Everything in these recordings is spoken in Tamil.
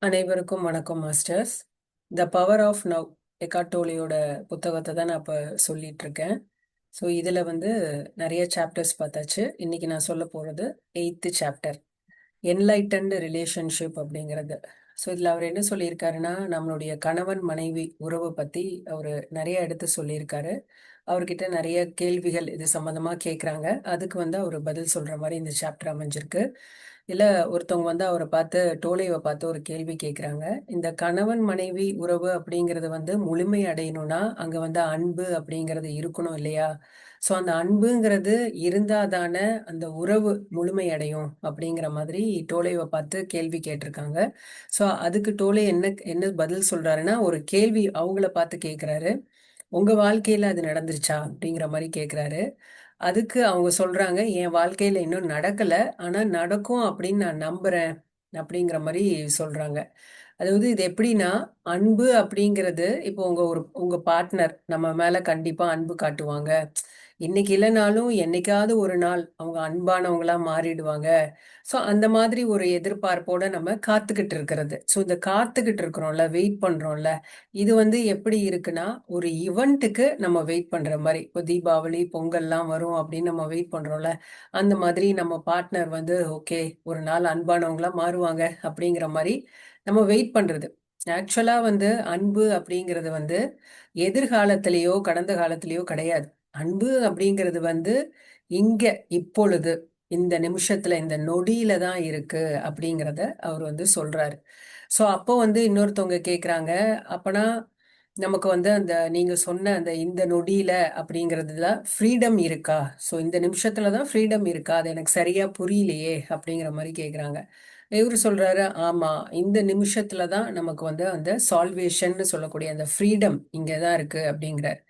அனைவருக்கும் வணக்கம் masters. The power of now Eckhart டோலியோட புத்தகத்தை தான் நான் இப்போ சொல்லிட்டு இருக்கேன். ஸோ இதில் வந்து நிறைய சாப்டர்ஸ் பார்த்தாச்சு. இன்னைக்கு நான் சொல்ல போகிறது 8th சாப்டர், என்லைட்டன்டு ரிலேஷன்ஷிப் அப்படிங்கிறது. ஸோ இதில் அவர் என்ன சொல்லியிருக்காருன்னா, நம்மளுடைய கணவன் மனைவி உறவை பற்றி அவர் நிறைய எடுத்து சொல்லியிருக்காரு. அவர்கிட்ட நிறைய கேள்விகள் இது சம்மந்தமாக கேட்குறாங்க. அதுக்கு வந்து அவர் பதில் சொல்கிற மாதிரி இந்த சாப்டர் அமைஞ்சிருக்கு. இல்லை, ஒருத்தவங்க வந்து அவரை பார்த்து, டோலேவை பார்த்து ஒரு கேள்வி கேட்குறாங்க. இந்த கணவன் மனைவி உறவு அப்படிங்கிறது வந்து முழுமை அடையணும்னா அங்கே வந்து அன்பு அப்படிங்கிறது இருக்கணும் இல்லையா? ஸோ அந்த அன்புங்கிறது இருந்தால் தானே அந்த உறவு முழுமை அடையும் அப்படிங்கிற மாதிரி டோலேவை பார்த்து கேள்வி கேட்டிருக்காங்க. ஸோ அதுக்கு டோலே என்ன என்ன பதில் சொல்றாருன்னா, ஒரு கேள்வி அவங்கள பார்த்து கேட்குறாரு. உங்க வாழ்க்கையில அது நடந்துருச்சா அப்படிங்கிற மாதிரி கேட்குறாரு. அதுக்கு அவங்க சொல்றாங்க, என் வாழ்க்கையில இன்னும் நடக்கல, ஆனா நடக்கும் அப்படின்னு நான் நம்புறேன் அப்படிங்கிற மாதிரி சொல்றாங்க. அதாவது இது எப்படின்னா, அன்பு அப்படிங்கிறது இப்போ உங்க பார்ட்னர் நம்ம மேல கண்டிப்பா அன்பு காட்டுவாங்க. இன்னைக்கு இல்லைனாலும் என்னைக்காவது ஒரு நாள் அவங்க அன்பானவங்களா மாறிடுவாங்க. ஸோ அந்த மாதிரி ஒரு எதிர்பார்ப்போட நம்ம காத்துக்கிட்டு இருக்கிறது. ஸோ இந்த காத்துக்கிட்டு இருக்கிறோம்ல, வெயிட் பண்றோம்ல, இது வந்து எப்படி இருக்குன்னா, ஒரு ஈவெண்ட்டுக்கு நம்ம வெயிட் பண்ற மாதிரி. இப்போ தீபாவளி பொங்கல்லாம் வரும் அப்படின்னு நம்ம வெயிட் பண்றோம்ல, அந்த மாதிரி நம்ம பார்ட்னர் வந்து ஓகே ஒரு நாள் அன்பானவங்களா மாறுவாங்க அப்படிங்கிற மாதிரி நம்ம வெயிட் பண்றது. ஆக்சுவலா வந்து அன்பு அப்படிங்கிறது வந்து எதிர்காலத்திலேயோ கடந்த காலத்திலேயோ கிடையாது. அன்பு அப்படிங்கிறது வந்து இங்க இப்பொழுது இந்த நிமிஷத்துல இந்த நொடியில தான் இருக்கு அப்படிங்கிறத அவர் வந்து சொல்றாரு. ஸோ அப்போ வந்து இன்னொருத்தவங்க கேட்குறாங்க, அப்பனா நமக்கு வந்து அந்த நீங்க சொன்ன அந்த இந்த நொடியில அப்படிங்கிறதுல ஃப்ரீடம் இருக்கா? ஸோ இந்த நிமிஷத்துல தான் ஃப்ரீடம் இருக்கா? அது எனக்கு சரியா புரியலையே அப்படிங்கிற மாதிரி கேட்குறாங்க. இவரு சொல்றாரு, ஆமா, இந்த நிமிஷத்துல தான் நமக்கு வந்து அந்த சால்வேஷன்னு சொல்லக்கூடிய அந்த ஃப்ரீடம் இங்க தான் இருக்கு அப்படிங்கிறார்.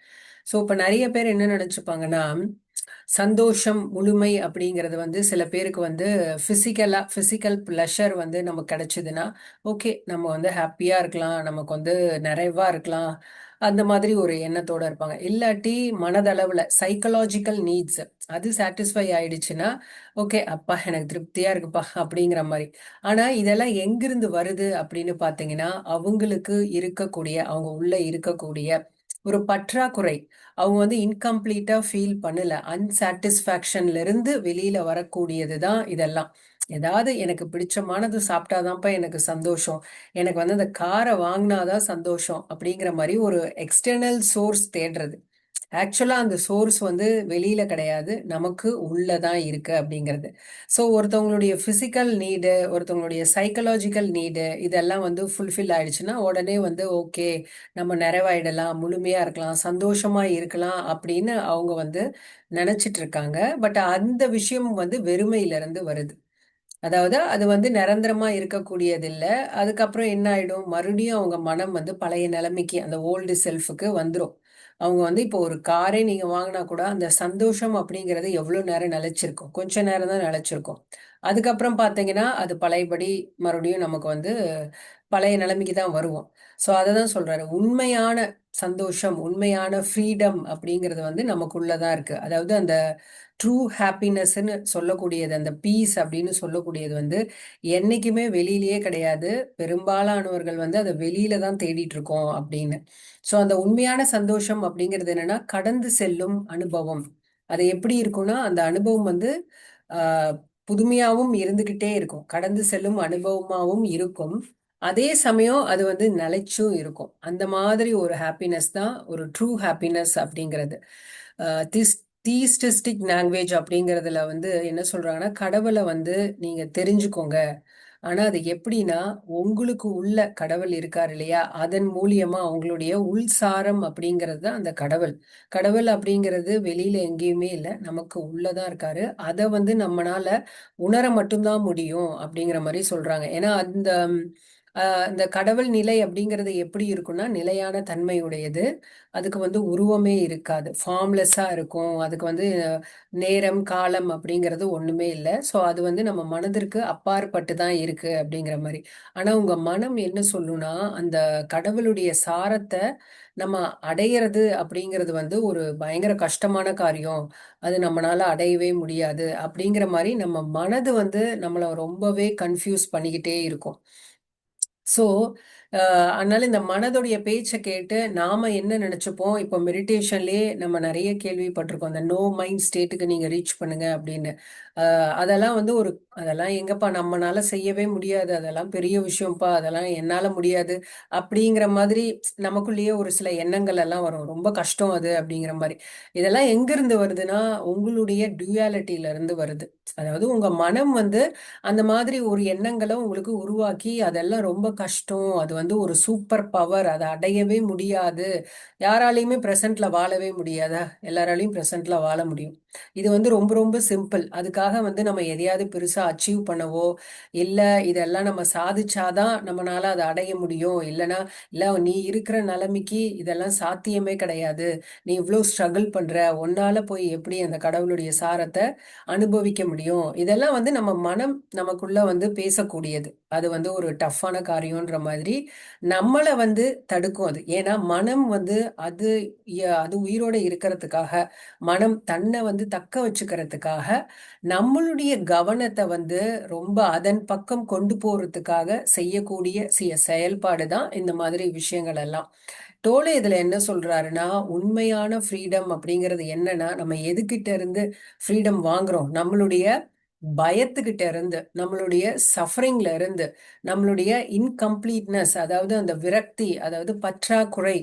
ஸோ இப்போ நிறைய பேர் என்ன நினைச்சுப்பாங்கன்னா, சந்தோஷம் முழுமை அப்படிங்கிறது வந்து சில பேருக்கு வந்து ஃபிசிக்கல் ப்ளஷர் வந்து நமக்கு கிடைச்சதுன்னா ஓகே நம்ம வந்து ஹாப்பியா இருக்கலாம், நமக்கு வந்து நிறைவா இருக்கலாம், அந்த மாதிரி ஒரு எண்ணத்தோட இருப்பாங்க. இல்லாட்டி மனதளவுல சைக்கலாஜிக்கல் நீட்ஸ் அது சாட்டிஸ்ஃபை ஆயிடுச்சுன்னா ஓகே அப்பா எனக்கு திருப்தியா இருக்குப்பா அப்படிங்கிற மாதிரி. ஆனா இதெல்லாம் எங்கிருந்து வருது அப்படின்னு பாத்தீங்கன்னா, அவங்களுக்கு இருக்கக்கூடிய அவங்க உள்ள இருக்கக்கூடிய ஒரு பற்றாக்குறை, அவங்க வந்து இன்கம்ப்ளீட்டா ஃபீல் பண்ணல, அன்சாட்டிஸ்ஃபேக்ஷன்ல இருந்து வெளியில வரக்கூடியது தான் இதெல்லாம். ஏதாவது எனக்கு பிடிச்சமானது சாப்பிட்டாதான்ப்பா எனக்கு சந்தோஷம், எனக்கு வந்து அந்த காரை வாங்கினாதான் சந்தோஷம் அப்படிங்கிற மாதிரி ஒரு எக்ஸ்டர்னல் சோர்ஸ் தேடுறது. ஆக்சுவலா அந்த சோர்ஸ் வந்து வெளியில கிடையாது, நமக்கு உள்ளதான் இருக்கு அப்படிங்கிறது. ஸோ ஒருத்தவங்களுடைய பிசிக்கல் நீடு, ஒருத்தவங்களுடைய சைக்கலாஜிக்கல் நீடு இதெல்லாம் வந்து ஃபுல்ஃபில் ஆயிடுச்சுன்னா உடனே வந்து ஓகே நம்ம நிறைவாயிடலாம், முழுமையா இருக்கலாம், சந்தோஷமா இருக்கலாம் அப்படின்னு அவங்க வந்து நினைச்சிட்டு இருக்காங்க. பட் அந்த விஷயம் வந்து வெறுமையில இருந்து வருது. அதாவது அது வந்து நிரந்தரமா இருக்கக்கூடியது இல்ல. அதுக்கப்புறம் என்ன ஆயிடும், மறுபடியும் அவங்க மனம் வந்து பழைய நிலைமைக்கு அந்த ஓல்டு செல்ஃபுக்கு வந்துரும். அவங்க வந்து இப்போ ஒரு காரே நீங்க வாங்கினா கூட அந்த சந்தோஷம் அப்படிங்கிறது எவ்வளவு நேரம் நிலைச்சிருக்கும், கொஞ்ச நேரம் தான் நிலைச்சிருக்கும். அதுக்கப்புறம் பாத்தீங்கன்னா அது பழையபடி மறுபடியும் நமக்கு வந்து பழைய நிலைமைக்கு தான் வருவோம். ஸோ அதை தான் சொல்றாரு, உண்மையான சந்தோஷம் உண்மையான ஃப்ரீடம் அப்படிங்கிறது வந்து நமக்குள்ளதான் இருக்கு. அதாவது அந்த ட்ரூ ஹாப்பினஸ்ன்னு சொல்லக்கூடியது, அந்த பீஸ் அப்படின்னு சொல்லக்கூடியது வந்து என்னைக்குமே வெளியிலேயே கிடையாது. பெரும்பாலானவர்கள் வந்து அதை வெளியில தான் தேடிட்டு இருக்கோம் அப்படின்னு. ஸோ அந்த உண்மையான சந்தோஷம் அப்படிங்கிறது என்னன்னா கடந்து செல்லும் அனுபவம். அது எப்படி இருக்கும்னா அந்த அனுபவம் வந்து ஆஹ் புதுமையாவும் இருந்துகிட்டே இருக்கும், கடந்து செல்லும் அனுபவமாவும் இருக்கும். அதே சமயம் அது வந்து நிலைச்சும் இருக்கும். அந்த மாதிரி ஒரு ஹாப்பினஸ் தான் ஒரு ட்ரூ ஹாப்பினஸ் அப்படிங்கிறது. தீஸ்டிஸ்டிக் லாங்குவேஜ் அப்படிங்கிறதுல வந்து என்ன சொல்றாங்கன்னா, கடவுளை வந்து நீங்க தெரிஞ்சுக்கோங்க. ஆனா அது எப்படின்னா, உங்களுக்கு உள்ள கடவுள் இருக்காரு இல்லையா, அதன் மூலியமா அவங்களுடைய உள்சாரம் அப்படிங்கிறது தான் அந்த கடவுள். கடவுள் அப்படிங்கிறது வெளியில எங்கேயுமே இல்லை, நமக்கு உள்ளதான் இருக்காரு. அதை வந்து நம்மனால உணர மட்டும்தான் முடியும் அப்படிங்கிற மாதிரி சொல்றாங்க. ஏன்னா அந்த இந்த கடவுள் நிலை அப்படிங்கிறது எப்படி இருக்கும்னா நிலையான தன்மையுடையது. அதுக்கு வந்து உருவமே இருக்காது, ஃபார்ம்லெஸ்ஸா இருக்கும். அதுக்கு வந்து நேரம் காலம் அப்படிங்கிறது ஒண்ணுமே இல்லை. ஸோ அது வந்து நம்ம மனதிற்கு அப்பாற்பட்டு தான் இருக்கு அப்படிங்கிற மாதிரி. ஆனா உங்க மனம் என்ன சொல்லுனா, அந்த கடவுளுடைய சாரத்தை நம்ம அடையிறது அப்படிங்கிறது வந்து ஒரு பயங்கர கஷ்டமான காரியம், அது நம்மளால அடையவே முடியாது அப்படிங்கிற மாதிரி நம்ம மனது வந்து நம்மளை ரொம்பவே கன்ஃபியூஸ் பண்ணிக்கிட்டே இருக்கும். ஸோ அதனால இந்த மனதுடைய பேச்சை கேட்டு நாம என்ன நினைச்சுப்போம். இப்போ மெடிடேஷன்லயே நம்ம நிறைய கேள்விப்பட்டிருக்கோம், அந்த நோ மைண்ட் ஸ்டேட்டுக்கு நீங்க ரீச் பண்ணுங்க அப்படின்னு. அதெல்லாம் வந்து அதெல்லாம் எங்கப்பா நம்மனால செய்யவே முடியாது, அதெல்லாம் பெரிய விஷயம்ப்பா, அதெல்லாம் என்னால முடியாது அப்படிங்கிற மாதிரி நமக்குள்ளேயே ஒரு சில எண்ணங்கள் எல்லாம் வரும். ரொம்ப கஷ்டம் அது அப்படிங்கிற மாதிரி. இதெல்லாம் எங்கிருந்து வருதுன்னா உங்களுடைய டியூயாலிட்டியில இருந்து வருது. அதாவது உங்க மனம் வந்து அந்த மாதிரி ஒரு எண்ணங்களை உங்களுக்கு உருவாக்கி அதெல்லாம் ரொம்ப கஷ்டம், அது வந்து ஒரு சூப்பர் பவர், அதை அடையவே முடியாது, யாராலையுமே பிரசன்ட்ல வாழவே முடியாதா? எல்லாராலையும் பிரசன்ட்ல வாழ முடியும். இது வந்து ரொம்ப ரொம்ப சிம்பிள். அதுக்காக வந்து நம்ம எதையாவது பெருசா அச்சீவ் பண்ணவோ இல்ல இதெல்லாம் நம்ம சாதிச்சாதான் நம்மளால அதை அடைய முடியும், இல்லைன்னா இல்ல நீ இருக்கிற நிலைமைக்கு இதெல்லாம் சாத்தியமே கிடையாது, நீ இவ்வளவு ஸ்ட்ரகிள் பண்ற, உன்னால போய் எப்படி அந்த கடவுளுடைய சாரத்தை அனுபவிக்க முடியும், இதெல்லாம் வந்து நம்ம மனம் நமக்குள்ள வந்து பேசக்கூடியது. அது வந்து ஒரு டஃப்பான காரியம்ன்ற மாதிரி நம்மளை வந்து தடுக்கும் அது. ஏன்னா மனம் வந்து அது அது உயிரோட இருக்கிறதுக்காக, மனம் தன்னை வந்து தக்க வச்சுக்கிறதுக்காக நம்மளுடைய கவனத்தை வந்து ரொம்ப அதன் பக்கம் கொண்டு போறதுக்காக செய்யக்கூடிய செயல்பாடு தான் இந்த மாதிரி விஷயங்கள் எல்லாம். டோலே இதுல என்ன சொல்றாருன்னா, உண்மையான ஃப்ரீடம் அப்படிங்கிறது என்னன்னா, நம்ம எதுகிட்ட இருந்து ஃப்ரீடம் வாங்குறோம்? நம்மளுடைய பயத்துக்கிட்ட இருந்து, நம்மளுடைய சஃபரிங்ல இருந்து, நம்மளுடைய இன்கம்ப்ளீட்னஸ், அதாவது அந்த விரக்தி, அதாவது பற்றாக்குறை,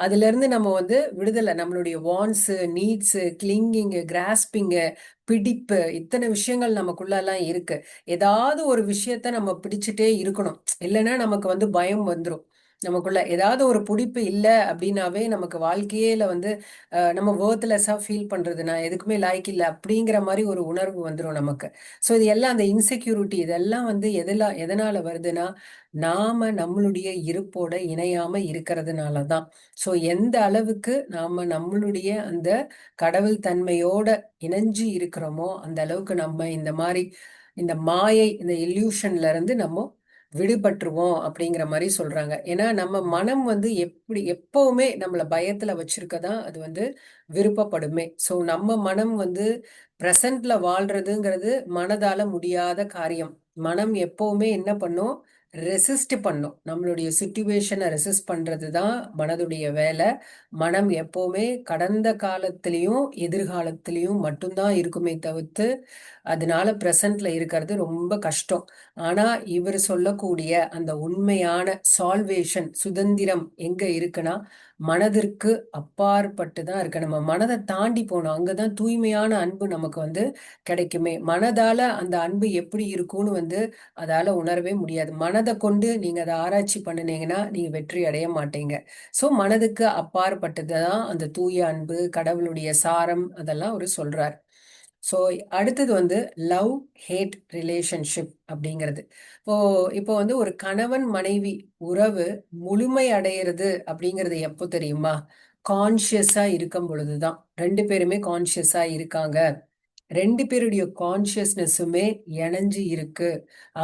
அதுல இருந்து நம்ம வந்து விடுதலை. நம்மளுடைய வாண்ட்ஸ், நீட்ஸ், கிளிங்கிங், கிராஸ்பிங், பிடிப்பு, இத்தனை விஷயங்கள் நமக்குள்ள எல்லாம் இருக்கு. ஏதாவது ஒரு விஷயத்த நம்ம பிடிச்சிட்டே இருக்கணும், இல்லைன்னா நமக்கு வந்து பயம் வந்துடும். நமக்குள்ள ஏதாவது ஒரு பிடிப்பு இல்லை அப்படின்னாவே நமக்கு வாழ்க்கையில வந்து நம்ம வேர்த்லெஸ்ஸா ஃபீல் பண்றது, நான் எதுக்குமே லாய்க்கு இல்லை அப்படிங்கிற மாதிரி ஒரு உணர்வு வந்துடும் நமக்கு. ஸோ இது எல்லாம் அந்த இன்செக்யூரிட்டி, இதெல்லாம் வந்து எதனால வருதுன்னா, நாம நம்மளுடைய இருப்போட இணையாம இருக்கிறதுனால தான். ஸோ எந்த அளவுக்கு நாம நம்மளுடைய அந்த கடவுள் தன்மையோட இணைஞ்சு இருக்கிறோமோ அந்த அளவுக்கு நம்ம இந்த மாதிரி இந்த மாயை, இந்த இல்யூஷன்ல இருந்து நம்ம விடுபட்டுருவோம் அப்படிங்கிற மாதிரி சொல்றாங்க. ஏன்னா நம்ம மனம் வந்து எப்பவுமே நம்மள பயத்துல வச்சிருக்கதான் அது வந்து விருப்பப்படுமே. ஸோ நம்ம மனம் வந்து பிரசன்ட்ல வாழ்றதுங்கிறது மனதால முடியாத காரியம். மனம் எப்பவுமே என்ன பண்ணும்? ரெசிஸ்ட் பண்ணும். நம்மளுடைய சுச்சுவேஷனை ரெசிஸ்ட் பண்றது தான் மனதுடைய வேலை. மனம் எப்பவுமே கடந்த காலத்திலையும் எதிர்காலத்திலையும் மட்டும்தான் இருக்குமே தவிர்த்து அதனால பிரசன்ட்ல இருக்கிறது ரொம்ப கஷ்டம். ஆனா இவர் சொல்லக்கூடிய அந்த உண்மையான சால்வேஷன், சுதந்திரம் எங்க இருக்குன்னா மனதிற்கு அப்பாற்பட்டு தான் இருக்கு. நம்ம மனதை தாண்டி போனோம், அங்கதான் தூய்மையான அன்பு நமக்கு வந்து கிடைக்குமே. மனதால அந்த அன்பு எப்படி இருக்கும்னு வந்து அதால உணரவே முடியாது. மனதை கொண்டு நீங்க அதை ஆராய்ச்சி பண்ணினீங்கன்னா நீங்க வெற்றி அடைய மாட்டீங்க. சோ மனதுக்கு அப்பாற்பட்டது தான் அந்த தூய அன்பு, கடவுளுடைய சாரம், அதெல்லாம் அவரு சொல்றார். ஸோ அடுத்தது வந்து லவ் ஹேட் ரிலேஷன்ஷிப் அப்படிங்கிறது. இப்போ இப்போ வந்து ஒரு கணவன் மனைவி உறவு முழுமை அடையிறது அப்படிங்கிறது எப்போ தெரியுமா? கான்சியஸா இருக்கும் பொழுதுதான். ரெண்டு பேருமே கான்சியஸா இருக்காங்க, ரெண்டு பேருடைய கான்சியஸ்னஸுமே இணைஞ்சு இருக்கு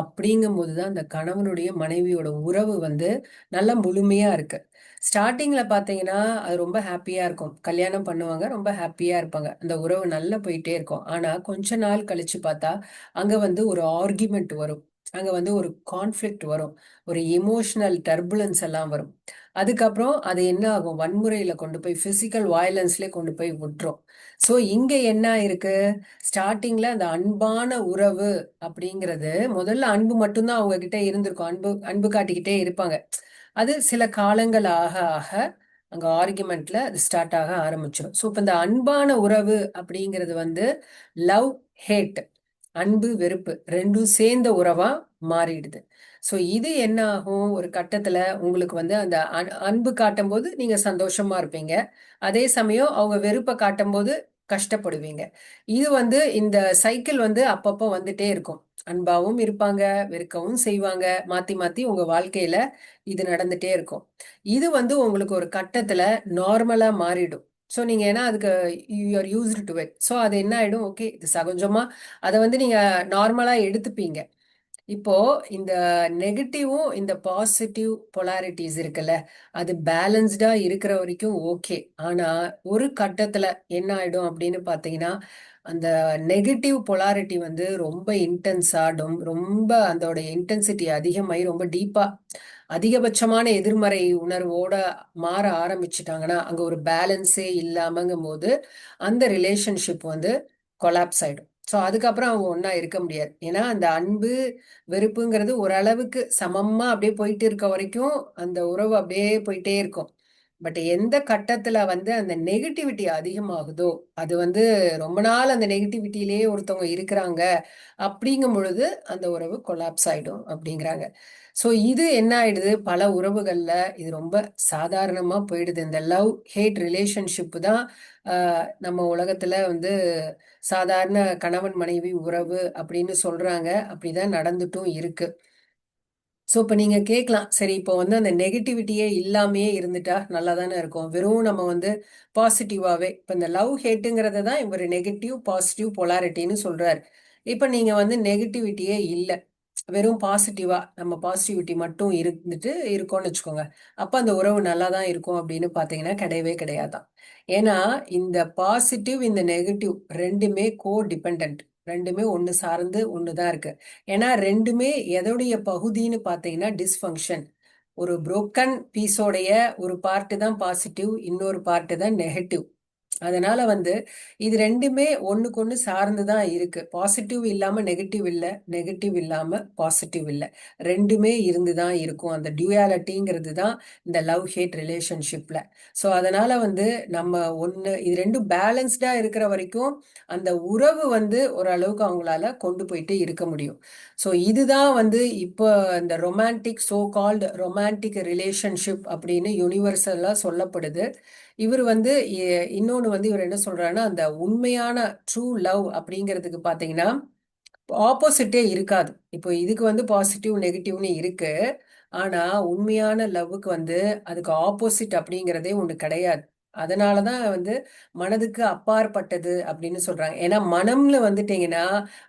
அப்படிங்கும் போதுதான் அந்த கணவனுடைய மனைவியோட உறவு வந்து நல்லா முழுமையா இருக்கு. ஸ்டார்டிங்ல பாத்தீங்கன்னா அது ரொம்ப ஹாப்பியா இருக்கும், கல்யாணம் பண்ணுவாங்க, ரொம்ப ஹாப்பியா இருப்பாங்க, அந்த உறவு நல்லா போயிட்டே இருக்கும். ஆனா கொஞ்ச நாள் கழிச்சு பார்த்தா அங்க வந்து ஒரு ஆர்கியூமெண்ட் வரும், அங்க வந்து ஒரு கான்ஃபிளிக்ட் வரும், ஒரு எமோஷனல் டர்புலன்ஸ் எல்லாம் வரும். அதுக்கப்புறம் அது என்ன ஆகும்? வன்முறையில கொண்டு போய் பிசிக்கல் வயலன்ஸ்ல கொண்டு போய் விட்டுரும். சோ இங்க என்ன இருக்கு? ஸ்டார்டிங்ல அந்த அன்பான உறவு அப்படிங்கிறது, முதல்ல அன்பு மட்டும்தான் அவங்க கிட்ட இருந்திருக்கும், அன்பு அன்பு காட்டிக்கிட்டே இருப்பாங்க. அது சில காலங்கள் ஆக ஆக அங்க ஆர்குமெண்ட்ல அது ஸ்டார்ட் ஆக ஆரம்பிச்சிடும். ஸோ இப்போ இந்த அன்பான உறவு அப்படிங்கிறது வந்து லவ் ஹேட், அன்பு வெறுப்பு ரெண்டும் சேர்ந்த உறவா மாறிடுது. ஸோ இது என்ன ஆகும்? ஒரு கட்டத்துல உங்களுக்கு வந்து அந்த அன்பு காட்டும் போது நீங்க சந்தோஷமா இருப்பீங்க, அதே சமயம் அவங்க வெறுப்பை காட்டும் போது கஷ்டப்படுவீங்க. இது வந்து இந்த சைக்கிள் வந்து அப்பப்போ வந்துட்டே இருக்கும். அன்பாவும் இருப்பாங்க, வெறுக்கவும் செய்வாங்க, மாத்தி மாத்தி உங்க வாழ்க்கையில இது நடந்துட்டே இருக்கும். இது வந்து உங்களுக்கு ஒரு கட்டத்துல நார்மலா மாறிடும். ஸோ நீங்க ஏன்னா அதுக்கு you are used to it. So அது என்ன ஆயிடும்? ஓகே, இது சகஜமா அதை வந்து நீங்க நார்மலா எடுத்துப்பீங்க. இப்போ இந்த நெகட்டிவும் இந்த பாசிட்டிவ் பொலாரிட்டிஸ் இருக்குல்ல, அது பேலன்ஸ்டா இருக்கிற வரைக்கும் ஓகே. ஆனா ஒரு கட்டத்துல என்ன ஆயிடும் அப்படின்னு பாத்தீங்கன்னா, அந்த நெகட்டிவ் பொலாரிட்டி வந்து ரொம்ப இன்டென்ஸ் ஆடும், ரொம்ப அதோட இன்டென்சிட்டி அதிகமாகி ரொம்ப டீப்பா அதிகபட்சமான எதிர்மறை உணர்வோட மாற ஆரம்பிச்சுட்டாங்கன்னா அங்க ஒரு பேலன்ஸே இல்லாமங்கும் போது அந்த ரிலேஷன்ஷிப் வந்து கொலாப்ஸ் ஆயிடும். ஸோ அதுக்கப்புறம் அவங்க ஒன்றா இருக்க முடியாது. ஏன்னா அந்த அன்பு வெறுப்புங்கிறது ஓரளவுக்கு சமமா அப்படியே போயிட்டு இருக்க வரைக்கும் அந்த உறவு அப்படியே போயிட்டே இருக்கும். பட் எந்த கட்டத்துல வந்து அந்த நெகட்டிவிட்டி அதிகமாகுதோ, அது வந்து ரொம்ப நாள் அந்த நெகட்டிவிட்டியிலேயே ஒருத்தவங்க இருக்கிறாங்க அப்படிங்கும் பொழுது அந்த உறவு கொலாப்ஸ் ஆயிடும் அப்படிங்கிறாங்க. ஸோ இது என்ன ஆயிடுது, பல உறவுகள்ல இது ரொம்ப சாதாரணமா போயிடுது. இந்த லவ் ஹேட் ரிலேஷன்ஷிப் தான் நம்ம உலகத்துல வந்து சாதாரண கணவன் மனைவி உறவு அப்படின்னு சொல்றாங்க. அப்படிதான் நடந்துட்டும் இருக்கு. ஸோ இப்போ நீங்க கேட்கலாம், சரி இப்போ வந்து அந்த நெகட்டிவிட்டியே இல்லாமையே இருந்துட்டா நல்லா தானே இருக்கும். வெறும் நம்ம வந்து பாசிட்டிவாவே இப்போ இந்த லவ் ஹேட்டுங்கிறத தான் இவர் நெகட்டிவ் பாசிட்டிவ் பொலாரிட்டின்னு சொல்றாரு. இப்போ நீங்க வந்து நெகட்டிவிட்டியே இல்லை, வெறும் பாசிட்டிவா நம்ம பாசிட்டிவிட்டி மட்டும் இருந்துட்டு இருக்கோம்னு வச்சுக்கோங்க. அப்ப அந்த உறவு நல்லா தான் இருக்கும் அப்படின்னு பாத்தீங்கன்னா கிடையவே கிடையாதான். ஏன்னா இந்த பாசிட்டிவ் இந்த நெகட்டிவ் ரெண்டுமே கோ டிபெண்ட், ரெண்டுமே ஒண்ணு சார்ந்து ஒண்ணுதான் இருக்கு. ஏன்னா ரெண்டுமே எதோடைய பகுதின்னு பாத்தீங்கன்னா டிஸ்ஃபங்க்ஷன். ஒரு புரோக்கன் பீஸோடைய ஒரு பார்ட்டு தான் பாசிட்டிவ், இன்னொரு பார்ட்டு தான் நெகட்டிவ். அதனால வந்து இது ரெண்டுமே ஒண்ணுக்கு ஒண்ணு சார்ந்துதான் இருக்கு. பாசிட்டிவ் இல்லாம நெகட்டிவ் இல்ல, நெகட்டிவ் இல்லாம பாசிட்டிவ் இல்ல, ரெண்டுமே இருந்துதான் இருக்கும். அந்த டியூயாலிட்டிங்கிறது தான் இந்த லவ் ஹேட் ரிலேஷன்ஷிப்ல. ஸோ அதனால வந்து நம்ம ஒண்ணு இது ரெண்டும் பேலன்ஸ்டா இருக்கிற வரைக்கும் அந்த உறவு வந்து ஓரளவுக்கு அவங்களால கொண்டு போயிட்டு இருக்க முடியும். ஸோ இதுதான் வந்து இப்போ இந்த romantic so called romantic relationship அப்படின்னு யூனிவர்சலா சொல்லப்படுது. இவர் வந்து இன்னொன்னு வந்து இவர் என்ன சொல்றாருன்னா, அந்த உண்மையான ட்ரூ லவ் அப்படிங்கிறதுக்கு பாத்தீங்கன்னா ஆப்போசிட்டே இருக்காது. இப்போ இதுக்கு வந்து பாசிட்டிவ் நெகட்டிவ்னு இருக்கு. ஆனா உண்மையான லவ்வுக்கு வந்து அதுக்கு ஆப்போசிட் அப்படிங்கிறதே ஒண்ணு கிடையாது. அதனாலதான் வந்து மனதுக்கு அப்பாற்பட்டது அப்படின்னு சொல்றாங்க. ஏன்னா மனம்ல வந்துட்டீங்கன்னா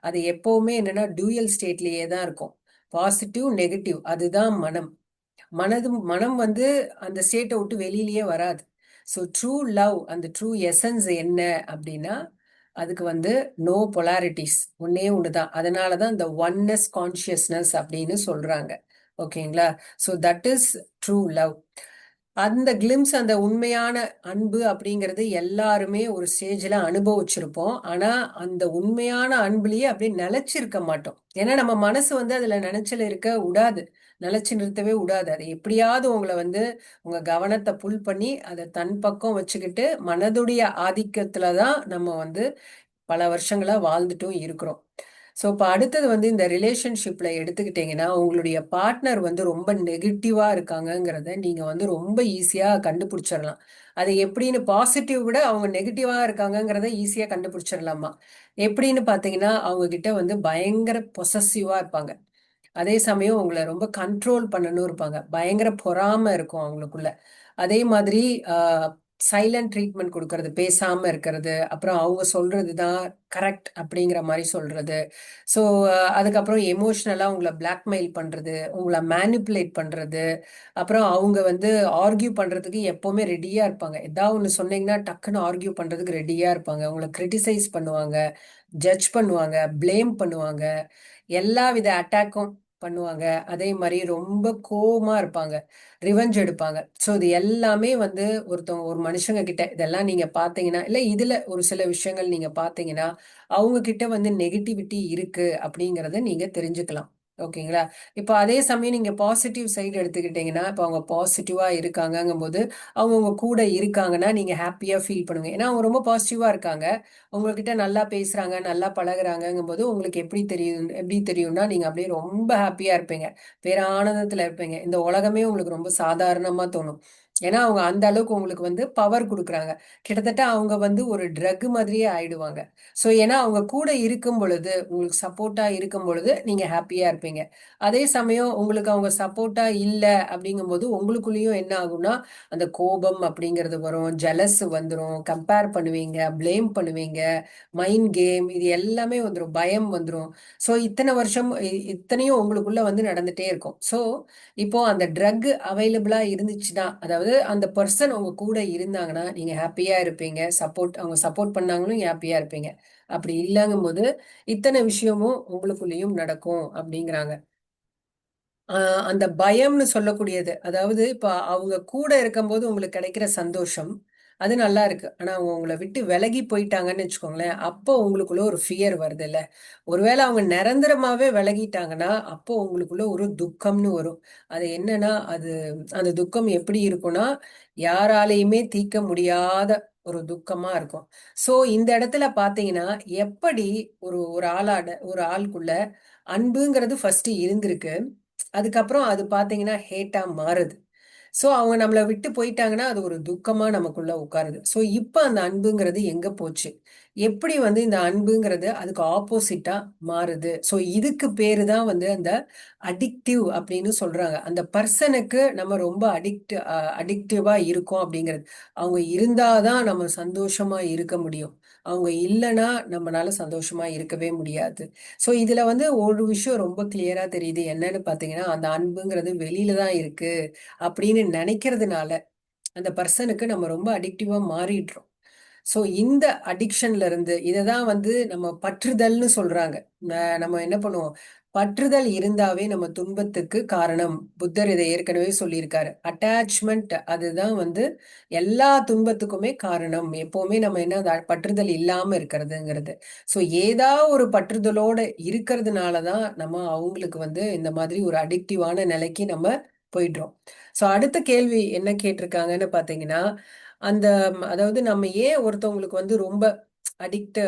அது எப்பவுமே என்னன்னா டூயல் ஸ்டேட்லயே தான் இருக்கும். பாசிட்டிவ் நெகட்டிவ் அதுதான் மனம். மனம் வந்து அந்த ஸ்டேட்டை விட்டு வெளியிலயே வராது. ஸோ ட்ரூ லவ் அந்த ட்ரூ எசன்ஸ் என்ன அப்படின்னா அதுக்கு வந்து நோ பொலாரிட்டிஸ், ஒன்னே ஒண்ணுதான். அதனாலதான் இந்த ஒன்னஸ் கான்சியஸ்னஸ் அப்படின்னு சொல்றாங்க. ஓகேங்களா? So that is true love. அந்த கிளிம்ஸ் அந்த உண்மையான அன்பு அப்படிங்கிறது எல்லாருமே ஒரு ஸ்டேஜ்ல அனுபவிச்சிருப்போம். ஆனா அந்த உண்மையான அன்புலயே அப்படியே நிலைச்சிருக்க மாட்டோம். ஏன்னா நம்ம மனசு வந்து அதுல நினைச்சல இருக்க விடாது, நிலைச்சு நிறுத்தவே விடாது. அது எப்படியாவது உங்களை வந்து உங்க கவனத்தை புல் பண்ணி அதை தன் பக்கம் வச்சுக்கிட்டு மனதுடைய ஆதிக்கத்துலதான் நம்ம வந்து பல வருஷங்களா வாழ்ந்துட்டும் இருக்கிறோம். ஸோ இப்போ அடுத்தது வந்து இந்த ரிலேஷன்ஷிப்ல எடுத்துக்கிட்டீங்கன்னா உங்களுடைய பார்ட்னர் வந்து ரொம்ப நெகட்டிவா இருக்காங்கங்கிறத நீங்க வந்து ரொம்ப ஈஸியா கண்டுபிடிச்சிடலாம். அது எப்படின்னு பாசிட்டிவ் விட அவங்க நெகட்டிவா இருக்காங்கங்கிறத ஈஸியா கண்டுபிடிச்சிடலாமா? எப்படின்னு பாத்தீங்கன்னா அவங்க கிட்ட வந்து பயங்கர பொசசிவா இருப்பாங்க. அதே சமயம் உங்களை ரொம்ப கண்ட்ரோல் பண்ணணும் இருப்பாங்க. பயங்கர பொறாம இருக்கும் அவங்களுக்குள்ள. அதே மாதிரி சைலண்ட் ட்ரீட்மெண்ட் கொடுக்கறது, பேசாம இருக்கிறது, அப்புறம் அவங்க சொல்றதுதான் கரெக்ட் அப்படிங்கிற மாதிரி சொல்றது. ஸோ அதுக்கப்புறம் எமோஷ்னலா உங்களை பிளாக்மெயில் பண்றது, உங்களை மேனிப்புலேட் பண்றது, அப்புறம் அவங்க வந்து ஆர்கியூ பண்றதுக்கு எப்பவுமே ரெடியா இருப்பாங்க. ஏதாவது ஒன்று சொன்னீங்கன்னா டக்குன்னு ஆர்கியூ பண்றதுக்கு ரெடியா இருப்பாங்க. உங்களை கிரிட்டிசைஸ் பண்ணுவாங்க, ஜட்ஜ் பண்ணுவாங்க, பிளேம் பண்ணுவாங்க, எல்லா வித அட்டாக்கும் பண்ணுவாங்க. அதே மாதிரி ரொம்ப கோவமா இருப்பாங்க, ரிவெஞ்ச் எடுப்பாங்க. ஸோ இது எல்லாமே வந்து ஒருத்தவங்க ஒரு மனுஷங்க கிட்ட இதெல்லாம் நீங்க பாத்தீங்கன்னா, இல்ல இதுல ஒரு சில விஷயங்கள் நீங்க பாத்தீங்கன்னா அவங்க கிட்ட வந்து நெகட்டிவிட்டி இருக்கு அப்படிங்கறத நீங்க தெரிஞ்சுக்கலாம். ஓகேங்களா? இப்போ அதே சமயம் நீங்க பாசிட்டிவ் சைடு எடுத்துக்கிட்டீங்கன்னா, இப்போ அவங்க பாசிட்டிவா இருக்காங்கங்கும் போது அவங்க உங்க கூட இருக்காங்கன்னா நீங்க ஹாப்பியா ஃபீல் பண்ணுவீங்க. ஏன்னா அவங்க ரொம்ப பாசிட்டிவா இருக்காங்க, உங்ககிட்ட நல்லா பேசுறாங்க, நல்லா பழகுறாங்கங்கும் போது உங்களுக்கு எப்படி தெரியும்னா நீங்க அப்படியே ரொம்ப ஹாப்பியா இருப்பீங்க, வேற ஆனந்தத்துல இருப்பீங்க. இந்த உலகமே உங்களுக்கு ரொம்ப சாதாரணமா தோணும். ஏன்னா அவங்க அந்த அளவுக்கு உங்களுக்கு வந்து பவர் கொடுக்குறாங்க. கிட்டத்தட்ட அவங்க வந்து ஒரு ட்ரக் மாதிரியே ஆயிடுவாங்க. ஸோ ஏன்னா அவங்க கூட இருக்கும் பொழுது, உங்களுக்கு சப்போர்ட்டா இருக்கும் பொழுது நீங்க ஹாப்பியா இருப்பீங்க. அதே சமயம் உங்களுக்கு அவங்க சப்போர்ட்டா இல்லை அப்படிங்கும்போது உங்களுக்குள்ளேயும் என்ன ஆகும்னா அந்த கோபம் அப்படிங்கிறது வரும், ஜெலஸ் வந்துடும், கம்பேர் பண்ணுவீங்க, பிளேம் பண்ணுவீங்க, மைண்ட் கேம் இது எல்லாமே வந்துடும், பயம் வந்துடும். ஸோ இத்தனை வருஷம் இத்தனையும் உங்களுக்குள்ள வந்து நடந்துட்டே இருக்கும். ஸோ இப்போ அந்த ட்ரக் அவைலபிளா இருந்துச்சுன்னா, அதாவது அந்த பர்சன் உங்க கூட இருந்தாங்கன்னா நீங்க ஹாப்பியா இருப்பீங்க, அவங்க சப்போர்ட் பண்ணாங்களும் ஹாப்பியா இருப்பீங்க. அப்படி இல்லைங்கும் போது இத்தனை விஷயமும் உங்களுக்குள்ளேயும் நடக்கும் அப்படிங்கிறாங்க. அந்த பயம்னு சொல்லக்கூடியது, அதாவது இப்ப அவங்க கூட இருக்கும்போது உங்களுக்கு கிடைக்கிற சந்தோஷம் அது நல்லா இருக்கு. ஆனா அவங்க உங்களை விட்டு விலகி போயிட்டாங்கன்னு வச்சுக்கோங்களேன், அப்போ உங்களுக்குள்ள ஒரு ஃபியர் வருது இல்ல. ஒருவேளை அவங்க நிரந்தரமாவே விலகிட்டாங்கன்னா அப்போ உங்களுக்குள்ள ஒரு துக்கம்னு வரும். அது என்னன்னா, அந்த துக்கம் எப்படி இருக்கும்னா, யாராலையுமே தீர்க்க முடியாத ஒரு துக்கமா இருக்கும். சோ இந்த இடத்துல பாத்தீங்கன்னா, எப்படி ஒரு ஒரு ஆளுக்குள்ள அன்புங்கிறது ஃபர்ஸ்ட் இருந்திருக்கு. அதுக்கப்புறம் அது பாத்தீங்கன்னா ஹேட்டா மாறுது. சோ அவங்க நம்மளை விட்டு போயிட்டாங்கன்னா அது ஒரு துக்கமா நமக்குள்ள உட்காருது. சோ இப்ப அந்த அன்புங்கிறது எங்க போச்சு? எப்படி வந்து இந்த அன்புங்கிறது அதுக்கு ஆப்போசிட்டா மாறுது? சோ இதுக்கு பேரு தான் வந்து அந்த அடிக்டிவ் அப்படின்னு சொல்றாங்க. அந்த பர்சனுக்கு நம்ம ரொம்ப அடிக்டிவா இருக்கோம் அப்படிங்கிறது. அவங்க இருந்தாதான் நம்ம சந்தோஷமா இருக்க முடியும். அவங்க இல்லைன்னா நம்மளால சந்தோஷமா இருக்கவே முடியாது. சோ இதுல வந்து ஒரு விஷயம் ரொம்ப கிளியரா தெரியுது. என்னன்னு பாத்தீங்கன்னா, அந்த அன்புங்கிறது வெளியில தான் இருக்கு அப்படின்னு நினைக்கிறதுனால அந்த பர்சனுக்கு நம்ம ரொம்ப அடிக்டிவா மாறிடுறோம். சோ இந்த அடிக்ஷன்ல இருந்து இததான் வந்து நம்ம பற்றுதல்னு சொல்றாங்க. நம்ம என்ன பண்ணுவோம்? பற்றுதல் இருந்தாவே நம்ம துன்பத்துக்கு காரணம். புத்தர் இதை ஏற்கனவே சொல்லியிருக்காரு. அட்டாச்மெண்ட் அதுதான் வந்து எல்லா துன்பத்துக்குமே காரணம். எப்பவுமே நம்ம என்ன பற்றுதல் இல்லாம இருக்கிறதுங்கிறது. சோ ஏதா ஒரு பற்றுதலோட இருக்கிறதுனாலதான் நம்ம அவங்களுக்கு வந்து இந்த மாதிரி ஒரு அடிக்டிவான நிலைக்கு நம்ம போயிடுறோம். சோ அடுத்த கேள்வி என்ன கேட்டிருக்காங்கன்னு பாத்தீங்கன்னா, அந்த அதாவது நம்ம ஏன் ஒருத்தவங்களுக்கு வந்து ரொம்ப அடிக்ட்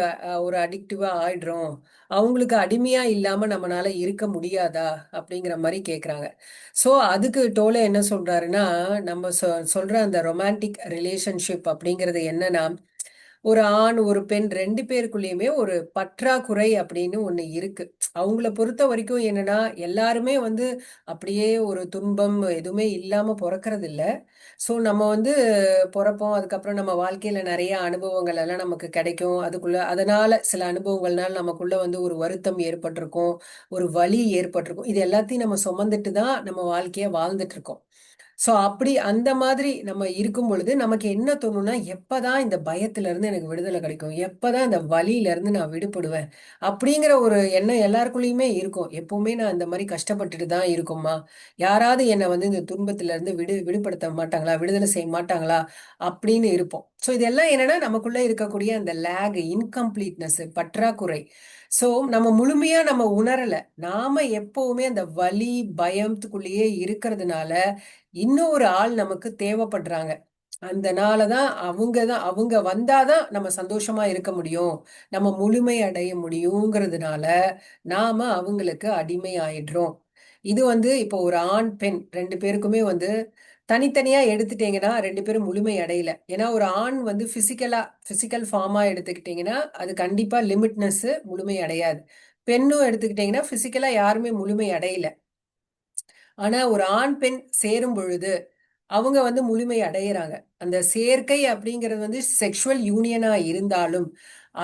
ஒரு அடிக்டிவா ஆயிடுறோம், அவங்களுக்கு அடிமையா இல்லாம நம்மளால இருக்க முடியாதா அப்படிங்கிற மாதிரி கேக்குறாங்க. சோ அதுக்கு டோலே என்ன சொல்றாருன்னா, நம்ம சொல்ற அந்த ரொமான்டிக் ரிலேஷன்ஷிப் அப்படிங்கிறது என்னன்னா, ஒரு ஆண் ஒரு பெண் ரெண்டு பேருக்குள்ளேயுமே ஒரு பற்றாக்குறை அப்படின்னு ஒண்ணு இருக்கு. அவங்கள பொறுத்த வரைக்கும் என்னன்னா, எல்லாருமே வந்து அப்படியே ஒரு துன்பம் எதுவுமே இல்லாம பிறக்கறது இல்ல. சோ நம்ம வந்து பொறப்போம். அதுக்கப்புறம் நம்ம வாழ்க்கையில நிறைய அனுபவங்கள் எல்லாம் நமக்கு கிடைக்கும். அதனால சில அனுபவங்கள்னால நமக்குள்ள வந்து ஒரு வருத்தம் ஏற்பட்டிருக்கும், ஒரு வலி ஏற்பட்டிருக்கும். இது எல்லாத்தையும் நம்ம சுமந்துட்டு தான் நம்ம வாழ்க்கைய வாழ்ந்துட்டு இருக்கோம். சோ அப்படி அந்த மாதிரி நம்ம இருக்கும் பொழுது நமக்கு என்ன தோணும்னா, எப்பதான் இந்த பயத்துல இருந்து எனக்கு விடுதலை கிடைக்கும், எப்பதான் இந்த வலியில இருந்து நான் விடுபடுவேன் அப்படிங்கிற ஒரு எண்ணம் எல்லாருக்குள்ளயுமே இருக்கும். எப்பவுமே நான் இந்த மாதிரி கஷ்டப்பட்டுட்டு தான் இருக்குமா, யாராவது என்னை வந்து இந்த துன்பத்துல இருந்து விடுபடுத்த மாட்டாங்களா, விடுதலை செய்ய மாட்டாங்களா அப்படின்னு இருப்போம். சோ இதெல்லாம் என்னன்னா நமக்குள்ள இருக்கக்கூடிய அந்த லேக், இன்கம்ப்ளீட்னஸ், பற்றாக்குறை. சோ நம்ம முழுமையா நம்ம உணரல. நாம எப்பவுமே அந்த வலி பயத்துக்குள்ளேயே இருக்கிறதுனால இன்னொரு ஆள் நமக்கு தேவைப்படுறாங்க. அதனாலதான் அவங்க வந்தாதான் நம்ம சந்தோஷமா இருக்க முடியும், நம்ம முழுமை அடைய முடியுங்கிறதுனால நாம அவங்களுக்கு அடிமை ஆயிடுறோம். இது வந்து இப்போ ஒரு ஆண் பெண் ரெண்டு பேருக்குமே வந்து தனித்தனியா எடுத்துட்டீங்கன்னா ரெண்டு பேரும் முழுமை அடையல. ஏன்னா ஒரு ஆண் வந்து பிசிக்கல் ஃபார்மா எடுத்துக்கிட்டீங்கன்னா அது கண்டிப்பா லிமிட்னஸ் முழுமை அடையாது. பெண்ணும் எடுத்துக்கிட்டீங்கன்னா பிசிக்கலா யாருமே முழுமை அடையல. ஆனா ஒரு ஆண் பெண் சேரும் பொழுது அவங்க வந்து முழுமை அடையிறாங்க. அந்த சேர்க்கை அப்படிங்கிறது வந்து செக்ஷுவல் யூனியனா இருந்தாலும்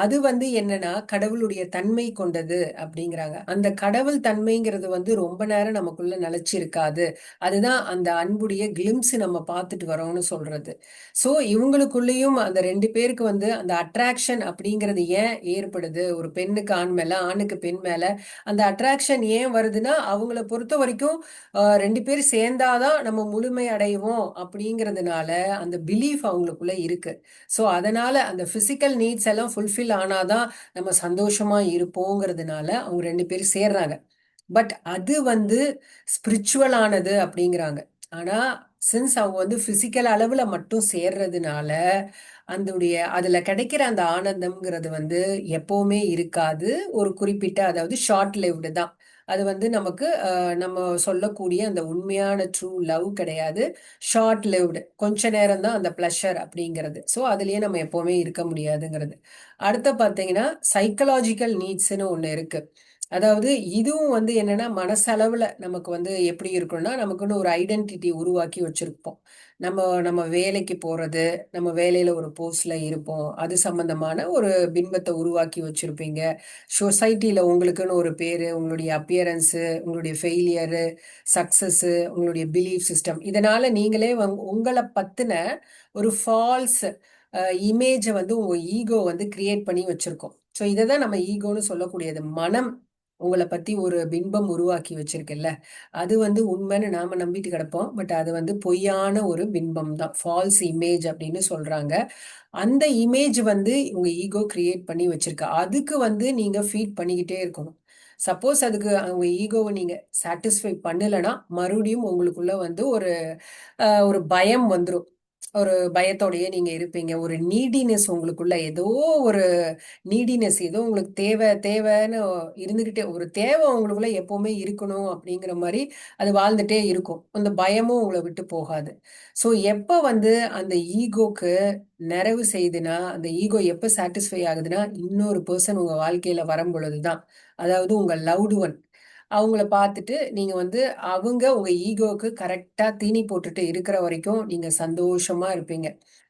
அது வந்து என்னன்னா கடவுளுடைய தன்மை கொண்டது அப்படிங்கிறாங்க. அந்த கடவுள் தன்மைங்கிறது வந்து ரொம்ப நேரம் நமக்குள்ள நிலைச்சிருக்காது. அதுதான் அந்த அன்புடைய கிளிம்ஸ் நம்ம பார்த்துட்டு வரோம்னு சொல்றது. சோ இவங்களுக்குள்ளேயும் அந்த ரெண்டு பேருக்கு வந்து அந்த அட்ராக்ஷன் அப்படிங்கிறது ஏன் ஏற்படுது, ஒரு பெண்ணுக்கு ஆண் மேல ஆணுக்கு பெண் மேல அந்த அட்ராக்ஷன் ஏன் வருதுன்னா, அவங்கள பொறுத்த வரைக்கும் ரெண்டு பேரும் சேர்ந்தாதான் நம்ம முழுமை அடைவோம் அப்படிங்கிறதுனால அந்த பிலீஃப் அவங்களுக்குள்ள இருக்கு. சோ அதனால அந்த பிசிக்கல் நீட்ஸ் எல்லாம் ஃபுல்ஃபில் ஆனாதான் நம்ம சந்தோஷமா இருப்போங்கிறதுனால அவங்க ரெண்டு பேரும் சேர்றாங்க. பட் அது வந்து ஸ்பிரிச்சுவல் ஆனது அப்படிங்கிறாங்க. ஆனா சின்ஸ் அவங்க வந்து பிசிக்கல் அளவுல மட்டும் சேர்றதுனால அதுல கிடைக்கிற அந்த ஆனந்தம்ங்கிறது வந்து எப்பவுமே இருக்காது. ஒரு குறிப்பிட்ட அதாவது ஷார்ட் லிவ்டு தான். அது வந்து நமக்கு நம்ம சொல்லக்கூடிய அந்த உண்மையான ட்ரூ லவ் கிடையாது. ஷார்ட் லிவ்டு கொஞ்ச நேரம் தான் அந்த பிளஷர் அப்படிங்கிறது. ஸோ அதுலயே நம்ம எப்பவுமே இருக்க முடியாதுங்கிறது. அடுத்து பார்த்தீங்கன்னா சைக்கலாஜிக்கல் நீட்ஸ்னு ஒன்று இருக்கு. அதாவது இதுவும் வந்து என்னன்னா மனசளவுல நமக்கு வந்து எப்படி இருக்கும்னா, நமக்குன்னு ஒரு ஐடென்டிட்டி உருவாக்கி வச்சிருப்போம். நம்ம நம்ம வேலைக்கு போறது, நம்ம வேலையில ஒரு போஸ்ட்ல இருப்போம். அது சம்பந்தமான ஒரு பின்பத்தை உருவாக்கி வச்சிருப்பீங்க. சொசைட்டில உங்களுக்குன்னு ஒரு பேரு, உங்களுடைய அப்பியரன்ஸு, உங்களுடைய ஃபெயிலியரு, சக்சஸ், உங்களுடைய பிலீஃப் சிஸ்டம். இதனால நீங்களே உங்களை பத்தின ஒரு ஃபால்ஸ் இமேஜை வந்து உங்க ஈகோ வந்து கிரியேட் பண்ணி வச்சிருக்கோம். ஸோ இதை தான் நம்ம ஈகோன்னு சொல்லக்கூடியது. மனம் உங்களை பத்தி ஒரு பின்பம் உருவாக்கி வச்சிருக்குல்ல, அது வந்து உண்மைன்னு நாம நம்பிட்டு கிடப்போம். பட் அது வந்து பொய்யான ஒரு பின்பம் தான், ஃபால்ஸ் இமேஜ் அப்படின்னு சொல்றாங்க. அந்த இமேஜ் வந்து உங்க ஈகோ கிரியேட் பண்ணி வச்சிருக்க, அதுக்கு வந்து நீங்க ஃபீட் பண்ணிக்கிட்டே இருக்கணும். சப்போஸ் அதுக்கு உங்க ஈகோவை நீங்க சாட்டிஸ்ஃபை பண்ணலைன்னா மறுபடியும் உங்களுக்குள்ள வந்து ஒரு பயம் வந்துடும். ஒரு பயத்தோடயே நீங்க இருப்பீங்க. ஒரு நீடினஸ் உங்களுக்குள்ள, ஏதோ ஒரு நீடினஸ், ஏதோ உங்களுக்கு தேவை தேவைன்னு இருந்துகிட்டே, ஒரு தேவை உங்களுக்குள்ள எப்பவுமே இருக்கணும் அப்படிங்கிற மாதிரி அது வாழ்ந்துட்டே இருக்கும். அந்த பயமும் உங்களை விட்டு போகாது. ஸோ எப்போ வந்து அந்த ஈகோக்கு நிறைவு செய்யுதுன்னா, அந்த ஈகோ எப்போ சாட்டிஸ்ஃபை ஆகுதுன்னா, இன்னொரு பர்சன் உங்க வாழ்க்கையில வரும் பொழுதுதான். அதாவது உங்க லவ்டு ஒன். அவங்கள பார்த்துட்டு நீங்க வந்து அவங்க உங்க ஈகோவுக்கு கரெக்டா தீனி போட்டுட்டு இருக்கிற வரைக்கும் நீங்க சந்தோஷமா இருப்பீங்க.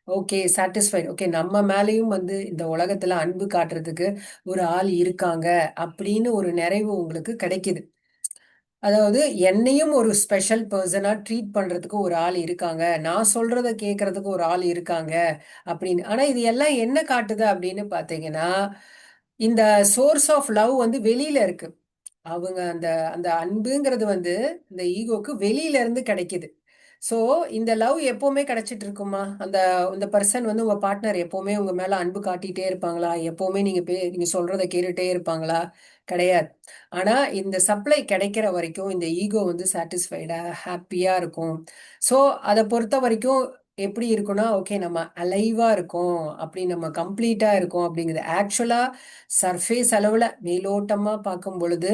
Okay, satisfied. ஓகே, நம்ம மேலேயும் வந்து இந்த உலகத்துல அன்பு காட்டுறதுக்கு ஒரு ஆள் இருக்காங்க அப்படின்னு ஒரு நிறைவு உங்களுக்கு கிடைக்குது. அதாவது என்னையும் ஒரு ஸ்பெஷல் பர்சனா ட்ரீட் பண்றதுக்கு ஒரு ஆள் இருக்காங்க, நான் சொல்றத கேட்கறதுக்கு ஒரு ஆள் இருக்காங்க அப்படின்னு. ஆனா இது எல்லாம் என்ன காட்டுது அப்படின்னு பாத்தீங்கன்னா, இந்த சோர்ஸ் ஆஃப் லவ் வந்து வெளியில இருக்கு. அவங்க அந்த அந்த அன்புங்கிறது வந்து இந்த ஈகோக்கு வெளியில இருந்து கிடைக்குது. சோ இந்த லவ் எப்பவுமே கிடைச்சிட்டு இருக்குமா? அந்த இந்த பர்சன் வந்து உங்க பார்ட்னர் எப்பவுமே உங்க மேல அன்பு காட்டிட்டே இருப்பாங்களா? எப்பவுமே நீங்க சொல்றத கேட்டுட்டே இருப்பாங்களா? கிடையாது. ஆனா இந்த சப்ளை கிடைக்கிற வரைக்கும் இந்த ஈகோ வந்து சாட்டிஸ்ஃபைடா ஹாப்பியா இருக்கும். சோ அதை பொறுத்த வரைக்கும் எப்படி இருக்கும்னா, ஓகே நம்ம அலைவா இருக்கோம், அப்படி நம்ம கம்ப்ளீட்டா இருக்கோம் அப்படிங்குது. ஆக்சுவலா சர்ஃபேஸ் அளவுல மேலோட்டமா பார்க்கும் பொழுது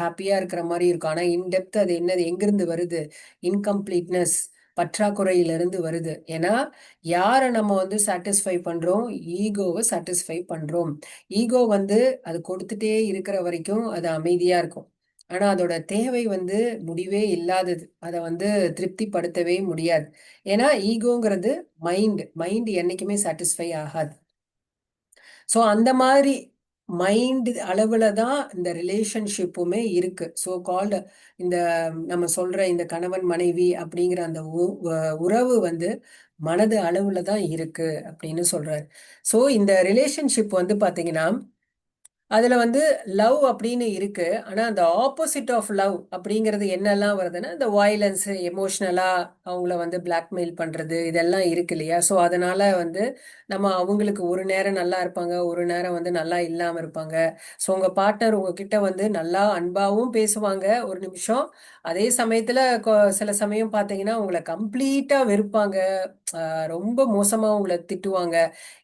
ஹாப்பியா இருக்கிற மாதிரி இருக்கும். ஆனா இன்டெப்த் அது என்னது, எங்கிருந்து வருது? இன்கம்ப்ளீட்னஸ், பற்றாக்குறையிலிருந்து வருது. ஏன்னா யாரை நம்ம வந்து சாட்டிஸ்ஃபை பண்றோம்? ஈகோவை சாட்டிஸ்ஃபை பண்றோம். ஈகோ வந்து அது கொடுத்துட்டே இருக்கிற வரைக்கும் அது அமைதியா இருக்கும். ஆனா அதோட தேவை வந்து முடிவே இல்லாதது. அதை வந்து திருப்திப்படுத்தவே முடியாது. ஏன்னா ஈகோங்கிறது மைண்ட். மைண்ட் என்னைக்குமே சாட்டிஸ்ஃபை ஆகாது. ஸோ அந்த மாதிரி மைண்ட் அளவுல தான் இந்த ரிலேஷன்ஷிப்புமே இருக்கு. ஸோ கால்டு இந்த நம்ம சொல்ற இந்த கணவன் மனைவி அப்படிங்கிற அந்த உறவு வந்து மனது அளவுல தான் இருக்கு அப்படின்னு சொல்றாரு. ஸோ இந்த ரிலேஷன்ஷிப் வந்து பாத்தீங்கன்னா, அதுல வந்து லவ் அப்படின்னு இருக்கு. ஆனா அந்த ஆப்போசிட் ஆஃப் லவ் அப்படிங்கிறது என்னெல்லாம் வருதுன்னா, இந்த வயலன்ஸ், எமோஷ்னலா அவங்கள வந்து பிளாக்மெயில் பண்றது, இதெல்லாம் இருக்கு இல்லையா? ஸோ அதனால வந்து நம்ம அவங்களுக்கு ஒரு நேரம் நல்லா இருப்பாங்க, ஒரு நேரம் வந்து நல்லா இல்லாம இருப்பாங்க. ஸோ உங்க பார்ட்னர் உங்ககிட்ட வந்து நல்லா அன்பாவும் பேசுவாங்க ஒரு நிமிஷம். அதே சமயத்துல சில சமயம் பார்த்தீங்கன்னா உங்களை கம்ப்ளீட்டா வெறுப்பாங்க. ரொம்ப மோசமா உங்களை திட்டுவாங்க.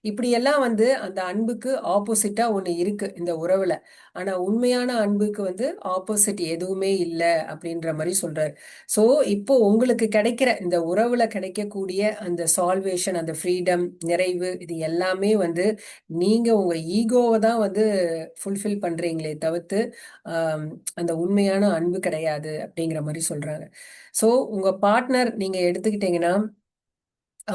இப்படி எல்லாம் வந்து அந்த அன்புக்கு ஆப்போசிட்டா ஒண்ணு இருக்கு இந்த உறவுல. ஆனா உண்மையான அன்புக்கு வந்து ஆப்போசிட் எதுவுமே இல்லை அப்படின்ற மாதிரி சொல்றாரு. சோ இப்போ உங்களுக்கு கிடைக்கிற இந்த உறவுல கிடைக்கக்கூடிய அந்த சால்வேஷன், அந்த ஃப்ரீடம், நிறைவு, இது எல்லாமே வந்து நீங்க உங்க ஈகோவை தான் வந்து ஃபுல்ஃபில் பண்றீங்களே தவிர்த்து ஆம், அந்த உண்மையான அன்பு கிடையாது அப்படிங்கிற மாதிரி சொல்றாங்க. சோ உங்க பார்ட்னர் நீங்க எடுத்துக்கிட்டீங்கன்னா,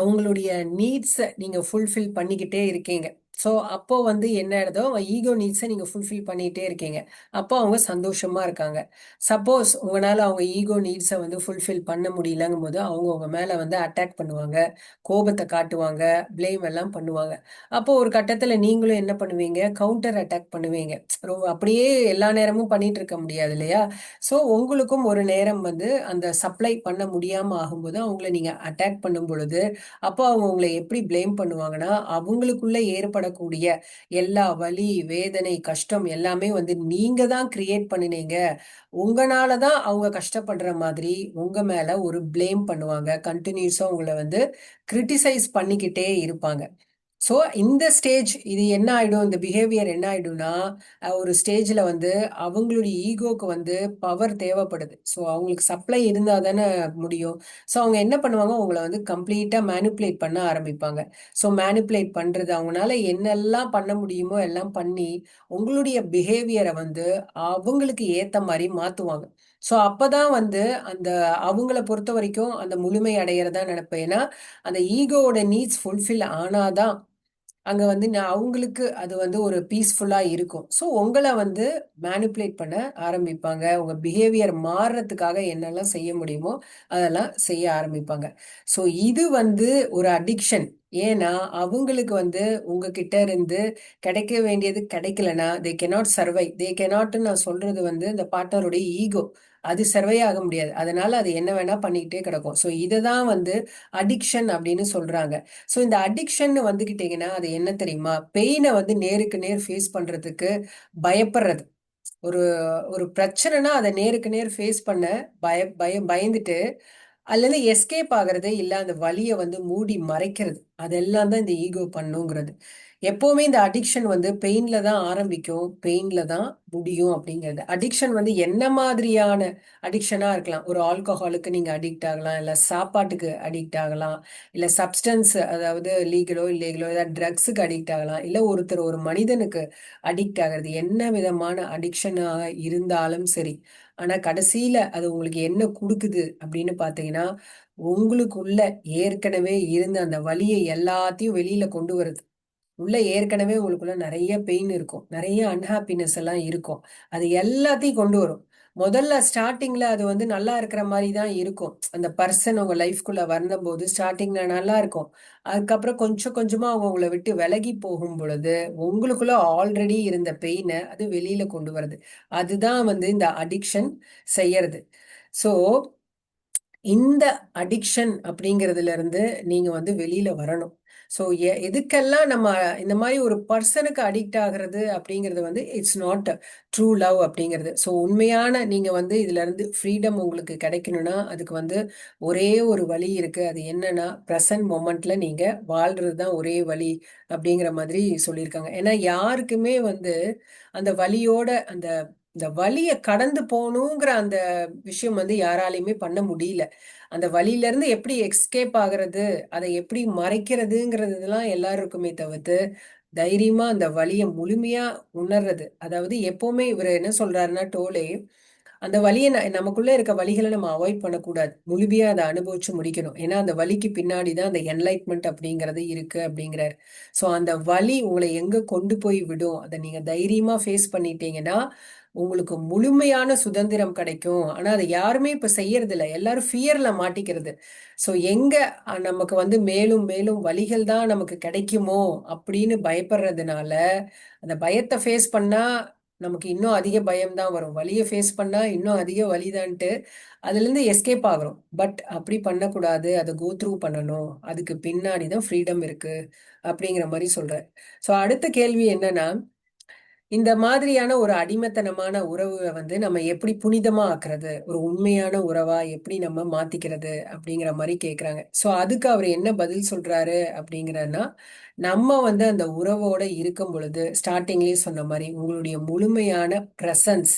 அவங்களுடைய நீட்ஸை நீங்க ஃபுல்ஃபில் பண்ணிக்கிட்டே இருக்கீங்க. ஸோ அப்போ வந்து என்ன ஆயிடுதோ, ஈகோ நீட்ஸை நீங்க ஃபுல்ஃபில் பண்ணிக்கிட்டே இருக்கீங்க. அப்போ அவங்க சந்தோஷமா இருக்காங்க. சப்போஸ் உங்களால அவங்க ஈகோ நீட்ஸை வந்து ஃபுல்ஃபில் பண்ண முடியலங்கும் போது அவங்க உங்க மேல வந்து அட்டாக் பண்ணுவாங்க, கோபத்தை காட்டுவாங்க, ப்ளேம் எல்லாம் பண்ணுவாங்க. அப்போ ஒரு கட்டத்துல நீங்களும் என்ன பண்ணுவீங்க? கவுண்டர் அட்டாக் பண்ணுவீங்க. அப்படியே எல்லா நேரமும் பண்ணிட்டு இருக்க முடியாது இல்லையா? ஸோ உங்களுக்கும் ஒரு நேரம் வந்து அந்த சப்ளை பண்ண முடியாம ஆகும்போது அவங்கள நீங்க அட்டாக் பண்ணும் பொழுது, அப்போ அவங்க உங்களை எப்படி ப்ளேம் பண்ணுவாங்கன்னா, அவங்களுக்குள்ள ஏற்படக்கூடிய எல்லா வலி, வேதனை, கஷ்டம் எல்லாமே வந்து நீங்க தான் கிரியேட் பண்ணினீங்க. உங்கனால தான் அவங்க கஷ்டப்படுற மாதிரி உங்க மேல ஒரு ப்ளேம் பண்ணுவாங்க. கண்டினியூஸா உங்களை வந்து கிரிட்டிசைஸ் பண்ணிக்கிட்டே இருப்பாங்க. ஸோ இந்த ஸ்டேஜ் இது என்ன ஆயிடும், இந்த பிஹேவியர் என்ன ஆயிடும்னா, ஒரு ஸ்டேஜ்ல வந்து அவங்களுடைய ஈகோக்கு வந்து பவர் தேவைப்படுது. ஸோ அவங்களுக்கு சப்ளை இருந்தா தானே முடியும். ஸோ அவங்க என்ன பண்ணுவாங்க, உங்களை வந்து கம்ப்ளீட்டா மேனிப்புலேட் பண்ண ஆரம்பிப்பாங்க. ஸோ மேனிப்புலேட் பண்றது, அவங்களால என்னெல்லாம் பண்ண முடியுமோ எல்லாம் பண்ணி உங்களுடைய பிஹேவியரை வந்து அவங்களுக்கு ஏத்த மாதிரி மாத்துவாங்க. ஸோ அப்பதான் வந்து அந்த அவங்கள பொறுத்த வரைக்கும் அந்த முழுமை அடையிறதா நினைப்பேன். ஏன்னா அந்த ஈகோவோட நீட்ஸ் ஃபுல்ஃபில் ஆனாதான் அங்க வந்து அவங்களுக்கு அது வந்து ஒரு பீஸ்ஃபுல்லா இருக்கும். ஸோ உங்கள வந்து மேனிப்புலேட் பண்ண ஆரம்பிப்பாங்க. உங்க பிஹேவியர் மாறுறதுக்காக என்னெல்லாம் செய்ய முடியுமோ அதெல்லாம் செய்ய ஆரம்பிப்பாங்க. ஸோ இது வந்து ஒரு அடிக்ஷன். ஏன்னா அவங்களுக்கு வந்து உங்ககிட்ட இருந்து கிடைக்க வேண்டியது கிடைக்கலனா தே கெனாட் சர்வை. தே கெனாட்னு நான் சொல்றது வந்து இந்த பார்ட்னருடைய ஈகோ. அது சர்வே ஆக முடியாது. அதனால அது என்ன வேணா பண்ணிக்கிட்டே கிடக்கும். ஸோ இதை தான் வந்து அடிக்ஷன் அப்படின்னு சொல்றாங்க. ஸோ இந்த அடிக்ஷன் வந்துகிட்டீங்கன்னா அது என்ன தெரியுமா? பெயினை வந்து நேருக்கு நேர் ஃபேஸ் பண்றதுக்கு பயப்படுறது. ஒரு ஒரு பிரச்சனைனா அதை நேருக்கு நேர் ஃபேஸ் பண்ண பயந்துட்டு அல்லது எஸ்கேப் ஆகிறது, இல்ல அந்த வலியை வந்து மூடி மறைக்கிறது. அதெல்லாம் தான் இந்த ஈகோ பண்ணுங்கிறது. எப்பவுமே இந்த அடிக்ஷன் வந்து பெயின்ல தான் ஆரம்பிக்கும், பெயின்ல தான் முடியும் அப்படிங்கிறது. அடிக்ஷன் வந்து என்ன மாதிரியான அடிக்ஷனா இருக்கலாம்? ஒரு ஆல்கஹாலுக்கு நீங்க அடிக்ட் ஆகலாம், இல்ல சாப்பாட்டுக்கு அடிக்ட் ஆகலாம், இல்ல சப்ஸ்டன்ஸ், அதாவது லீகலோ இல்லீகலோ ஏதாவது ட்ரக்ஸுக்கு அடிக்ட் ஆகலாம், இல்ல ஒருத்தர் ஒரு மனிதனுக்கு அடிக்ட் ஆகிறது. என்ன விதமான அடிக்ஷனாக இருந்தாலும் சரி. ஆனா கடைசியில அது உங்களுக்கு என்ன கொடுக்குது அப்படின்னு பாத்தீங்கன்னா, உங்களுக்குள்ள ஏற்கனவே இருந்த அந்த வலியை எல்லாத்தையும் வெளியில கொண்டு வருது. உள்ள ஏற்கனவே உங்களுக்குள்ள நிறைய பெயின் இருக்கும், நிறைய அன்ஹாப்பினஸ் எல்லாம் இருக்கும். அது எல்லாத்தையும் கொண்டு வரும். முதல்ல ஸ்டார்டிங்ல அது வந்து நல்லா இருக்கிற மாதிரி தான் இருக்கும். அந்த பர்சன் உங்க லைஃப்குள்ள வந்தபோது ஸ்டார்டிங்ல நல்லா இருக்கும். அதுக்கப்புறம் கொஞ்சம் கொஞ்சமா அவங்க உங்களை விட்டு விலகி போகும் பொழுது உங்களுக்குள்ள ஆல்ரெடி இருந்த பெயினை அது வெளியில கொண்டு வருது. அதுதான் வந்து இந்த அடிக்ஷன் செய்யறது. ஸோ இந்த அடிக்ஷன் அப்படிங்கிறதுல இருந்து நீங்க வந்து வெளியில வரணும். ஸோ எதுக்கெல்லாம் நம்ம இந்த மாதிரி ஒரு பர்சனுக்கு அடிக்ட் ஆகிறது அப்படிங்கிறது வந்து இட்ஸ் நாட் ட்ரூ லவ் அப்படிங்கிறது. ஸோ உண்மையான நீங்க வந்து இதுல இருந்து ஃப்ரீடம் உங்களுக்கு கிடைக்கணும்னா அதுக்கு வந்து ஒரே ஒரு வழி இருக்கு. அது என்னன்னா ப்ரெசன்ட் மொமெண்ட்ல நீங்க வாழ்றது தான் ஒரே வழி அப்படிங்கிற மாதிரி சொல்லியிருக்காங்க. ஏன்னா யாருக்குமே வந்து அந்த வலியோட அந்த இந்த வலியை கடந்து போகணுங்கிற அந்த விஷயம் வந்து யாராலையுமே பண்ண முடியல. அந்த வலியில இருந்து எப்படி எஸ்கேப் ஆகுறது, அதை எப்படி மறைக்கிறதுங்கிறதுலாம் எல்லாருக்குமே தவிர்த்து தைரியமா அந்த வலியை முழுமையா உணர்றது. அதாவது எப்பவுமே இவர் என்ன சொல்றாருன்னா டோலே, அந்த வலியை நமக்குள்ள இருக்க வலிகளை நம்ம அவாய்ட் பண்ணக்கூடாது, முழுமையா அதை அனுபவிச்சு முடிக்கணும். ஏன்னா அந்த வலிக்கு பின்னாடி தான் அந்த என்லைட்மெண்ட் அப்படிங்கிறது இருக்கு அப்படிங்கிறாரு. ஸோ அந்த வலி உங்களை எங்க கொண்டு போய் விடும், அதை நீங்க தைரியமா ஃபேஸ் பண்ணிட்டீங்கன்னா உங்களுக்கு முழுமையான சுதந்திரம் கிடைக்கும். ஆனா அதை யாருமே இப்ப செய்யறது இல்லை, எல்லாரும் ஃபியர்ல மாட்டிக்கிறது. ஸோ எங்க நமக்கு வந்து மேலும் மேலும் வலிகள் தான் நமக்கு கிடைக்குமோ அப்படின்னு பயப்படுறதுனால அந்த பயத்தை ஃபேஸ் பண்ணா நமக்கு இன்னும் அதிக பயம் தான் வரும். வலியை ஃபேஸ் பண்ணா இன்னும் அதிக வலிதான்ட்டு அதுல இருந்து எஸ்கேப் ஆகுறோம். பட் அப்படி பண்ணக்கூடாது, அதை கோ த்ரூ பண்ணணும். அதுக்கு பின்னாடி தான் ஃப்ரீடம் இருக்கு அப்படிங்கிற மாதிரி சொல்றேன். ஸோ அடுத்த கேள்வி என்னன்னா, இந்த மாதிரியான ஒரு அடிமைத்தனமான உறவை வந்து நம்ம எப்படி புனிதமா ஆக்குறது, ஒரு உண்மையான உறவா எப்படி நம்ம மாத்திக்கிறது அப்படிங்கிற மாதிரி கேக்குறாங்க. சோ அதுக்கு அவர் என்ன பதில் சொல்றாரு அப்படிங்கிறன்னா, நம்ம வந்து அந்த உறவோட இருக்கும் பொழுது ஸ்டார்டிங்லயே சொன்ன மாதிரி உங்களுடைய முழுமையான பிரசன்ஸ்,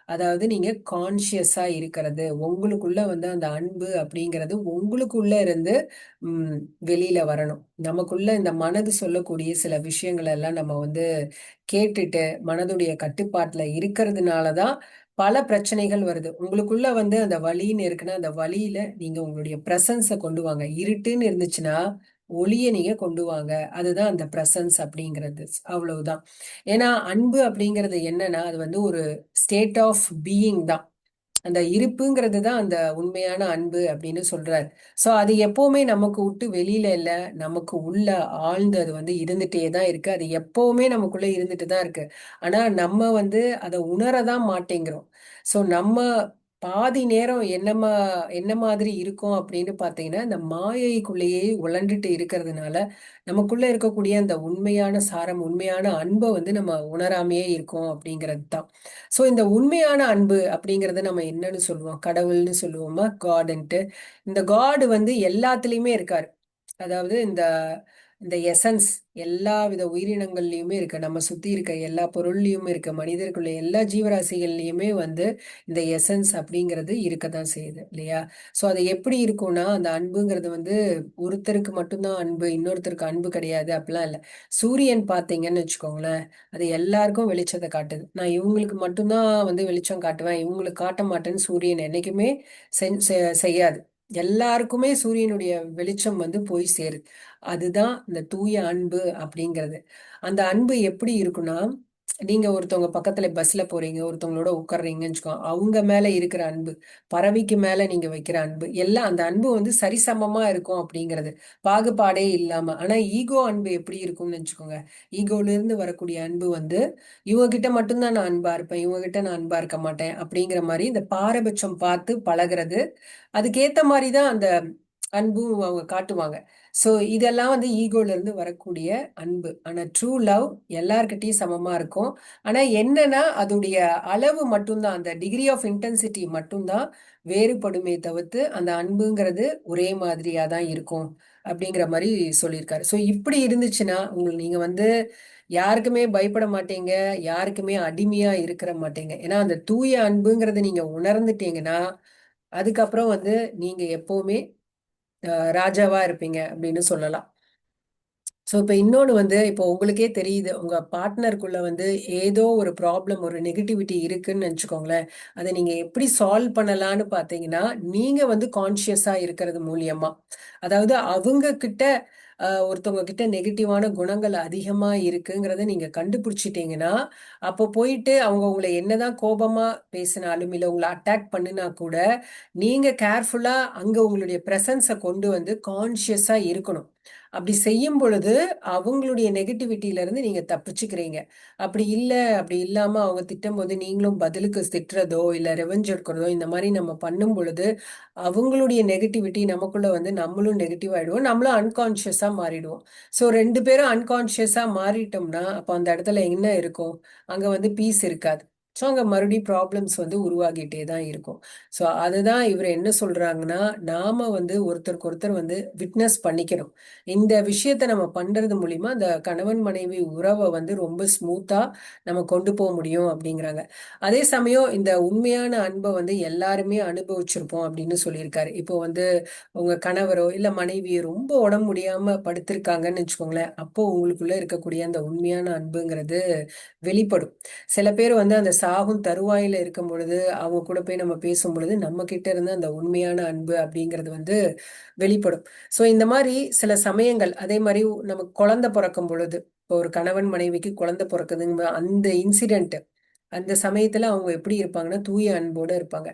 அதாவது நீங்க கான்சியஸா இருக்கிறது, உங்களுக்குள்ள வந்து அந்த அன்பு அப்படிங்கிறது உங்களுக்குள்ள இருந்து உம் வெளியில வரணும். நமக்குள்ள இந்த மனது சொல்லக்கூடிய சில விஷயங்கள் எல்லாம் நம்ம வந்து கேட்டுட்டு மனதுடைய கட்டுப்பாட்டுல இருக்கிறதுனாலதான் பல பிரச்சனைகள் வருது. உங்களுக்குள்ள வந்து அந்த வலின்னு இருக்குன்னா அந்த வலியில நீங்க உங்களுடைய பிரசன்ஸ கொண்டு வாங்க. இருட்டுன்னு இருந்துச்சுன்னா ஒளிய நீங்க கொண்டு வாங்க. அதுதான் அந்த பிரசன்ஸ் அப்படிங்கிறது. அவ்வளவுதான். ஏன்னா அன்பு அப்படிங்கிறது என்னன்னா அது வந்து ஒரு ஸ்டேட் ஆஃப் பீயிங் தான். அந்த இருப்புங்கிறது தான் அந்த உண்மையான அன்பு அப்படின்னு சொல்றாரு. சோ அது எப்பவுமே நமக்கு விட்டு வெளியில இல்ல, நமக்கு உள்ள ஆழ்ந்து அது வந்து இருந்துட்டே தான் இருக்கு. அது எப்பவுமே நமக்குள்ள இருந்துட்டு தான் இருக்கு. ஆனா நம்ம வந்து அதை உணரதான் மாட்டேங்கிறோம். சோ நம்ம பாதி நேரம் என்ன மாதிரி இருக்கும் அப்படின்னு பாத்தீங்கன்னா இந்த மாயைக்குள்ளேயே உழண்டுட்டு இருக்கிறதுனால நமக்குள்ள இருக்கக்கூடிய அந்த உண்மையான சாரம், உண்மையான அன்பை வந்து நம்ம உணராமையே இருக்கோம் அப்படிங்கிறது தான். ஸோ இந்த உண்மையான அன்பு அப்படிங்கறத நம்ம என்னன்னு சொல்லுவோம்? கடவுள்னு சொல்லுவோமா, காட்ன்ட்டு? இந்த காட் வந்து எல்லாத்துலயுமே இருக்காரு. அதாவது இந்த இந்த எசன்ஸ் எல்லா வித உயிரினங்கள்லயுமே இருக்கு, நம்ம சுத்தி இருக்க எல்லா பொருள்லயுமே இருக்கு, மனிதர்களுடைய எல்லா ஜீவராசிகள்லயுமே வந்து இந்த எசன்ஸ் அப்படிங்கிறது இருக்கதான் செய்யுது இல்லையா? சோ அது எப்படி இருக்கும்னா அந்த அன்புங்கிறது வந்து ஒருத்தருக்கு மட்டும்தான் அன்பு, இன்னொருத்தருக்கு அன்பு கிடையாது அப்படிலாம் இல்லை. சூரியன் பார்த்தீங்கன்னு வச்சுக்கோங்களேன், அது எல்லாருக்கும் வெளிச்சத்தை காட்டுது. நான் இவங்களுக்கு மட்டும்தான் வந்து வெளிச்சம் காட்டுவேன், இவங்களுக்கு காட்ட மாட்டேன்னு சூரியன் என்னைக்குமே செய்யாது. எல்லாருக்குமே சூரியனுடைய வெளிச்சம் வந்து போய் சேருது. அதுதான் இந்த தூய அன்பு அப்படிங்கிறது. அந்த அன்பு எப்படி இருக்குன்னா, நீங்க ஒருத்தவங்க பக்கத்துல பஸ்ல போறீங்க, ஒருத்தவங்களோட உட்கார்றீங்கன்னு வச்சுக்கோங்க. அவங்க மேல இருக்கிற அன்பு, பறவைக்கு மேல நீங்க வைக்கிற அன்பு, எல்லாம் அந்த அன்பு வந்து சரிசமமா இருக்கும் அப்படிங்கிறது. பாகுபாடே இல்லாம. ஆனா ஈகோ அன்பு எப்படி இருக்கும்னு வச்சுக்கோங்க. ஈகோல இருந்து வரக்கூடிய அன்பு வந்து இவங்க கிட்ட மட்டும்தான் நான் அன்பா இருப்பேன், இவங்க கிட்ட நான் அன்பா இருக்க மாட்டேன் அப்படிங்கிற மாதிரி இந்த பாரபட்சம் பார்த்து பழகிறது. அதுக்கேத்த மாதிரி தான் அந்த அன்பும் அவங்க காட்டுவாங்க. ஸோ இதெல்லாம் வந்து ஈகோல இருந்து வரக்கூடிய அன்பு. ஆனா ட்ரூ லவ் எல்லார்கிட்டயும் சமமா இருக்கும். ஆனா என்னன்னா அதோடைய அளவு மட்டும்தான், அந்த டிகிரி ஆஃப் இன்டென்சிட்டி மட்டும்தான் வேறுபடுமே தவிர்த்து அந்த அன்புங்கிறது ஒரே மாதிரியா தான் இருக்கும் அப்படிங்கிற மாதிரி சொல்லியிருக்காரு. ஸோ இப்படி இருந்துச்சுன்னா உங்களுக்கு நீங்க வந்து யாருக்குமே பயப்பட மாட்டீங்க, யாருக்குமே அடிமையா இருக்கிற மாட்டீங்க. ஏன்னா அந்த தூய அன்புங்கிறத நீங்க உணர்ந்துட்டீங்கன்னா அதுக்கப்புறம் வந்து நீங்க எப்பவுமே ராஜாவா இருப்பீங்க அப்படின்னு சொல்லலாம். ஸோ இப்போ இன்னொன்று வந்து இப்போ உங்களுக்கே தெரியுது உங்க பார்ட்னருக்குள்ள வந்து ஏதோ ஒரு ப்ராப்ளம், ஒரு நெகட்டிவிட்டி இருக்குன்னு நினச்சிக்கோங்களேன். அதை நீங்க எப்படி சால்வ் பண்ணலான்னு பார்த்தீங்கன்னா நீங்க வந்து கான்ஷியஸா இருக்கிறது மூலியமா, அதாவது அவங்க கிட்ட ஒருத்தவங்க கிட்ட நெகட்டிவான குணங்கள் அதிகமா இருக்குங்கிறத நீங்க கண்டுபிடிச்சிட்டீங்கன்னா, அப்போ போயிட்டு அவங்க உங்களை என்னதான் கோபமா பேசினாலும் இல்லை உங்களை அட்டாக் பண்ணினா கூட நீங்க கேர்ஃபுல்லா அங்க உங்களுடைய பிரசன்ஸை கொண்டு வந்து கான்ஷியஸா இருக்கணும். அப்படி செய்யும் பொழுது அவங்களுடைய நெகட்டிவிட்டியில இருந்து நீங்க தப்பிச்சுக்கிறீங்க. அப்படி இல்ல, அப்படி இல்லாம அவங்க திட்டும்போது நீங்களும் பதிலுக்கு திட்டுறதோ இல்ல ரெவெஞ்ச் எடுக்கிறதோ இந்த மாதிரி நம்ம பண்ணும் பொழுது அவங்களுடைய நெகட்டிவிட்டி நமக்குள்ள வந்து நம்மளும் நெகட்டிவ் ஆயிடுவோம், நம்மளும் அன்கான்ஷியஸா மாறிடுவோம். ஸோ ரெண்டு பேரும் அன்கான்ஷியஸா மாறிட்டோம்னா அப்போ அந்த இடத்துல என்ன இருக்கும்? அங்க வந்து பீஸ் இருக்காது. ஸோ அங்க மறுபடியும் ப்ராப்ளம்ஸ் வந்து உருவாகிட்டே தான் இருக்கும். ஸோ அதுதான் இவர் என்ன சொல்றாங்கன்னா, நாம வந்து ஒருத்தருக்கு ஒருத்தர் வந்து விட்னஸ் பண்ணிக்கணும். இந்த விஷயத்த நம்ம பண்றது மூலியமா அந்த கணவன் மனைவி உறவை வந்து ரொம்ப ஸ்மூத்தா நம்ம கொண்டு போக முடியும் அப்படிங்கிறாங்க. அதே சமயம் இந்த உண்மையான அன்பை வந்து எல்லாருமே அனுபவிச்சிருப்போம் அப்படின்னு சொல்லியிருக்காரு. இப்போ வந்து உங்க கணவரோ இல்ல மனைவியோ ரொம்ப உடம்பு முடியாம படுத்திருக்காங்கன்னு வச்சுக்கோங்களேன், அப்போ உங்களுக்குள்ள இருக்கக்கூடிய அந்த உண்மையான அன்புங்கிறது வெளிப்படும். சில பேர் வந்து அந்த சாகும் தருவாயில இருக்கும் பொழுது அவங்க கூட போய் நம்ம பேசும் பொழுது நம்ம கிட்ட இருந்து அந்த உண்மையான அன்பு அப்படிங்கிறது வந்து வெளிப்படும். ஸோ இந்த மாதிரி சில சமயங்கள் அதே மாதிரி நமக்கு குழந்தை பிறக்கும் பொழுது, இப்போ ஒரு கணவன் மனைவிக்கு குழந்தை பிறக்குதுங்க அந்த இன்சிடென்ட், அந்த சமயத்துல அவங்க எப்படி இருப்பாங்கன்னா தூய அன்போட இருப்பாங்க.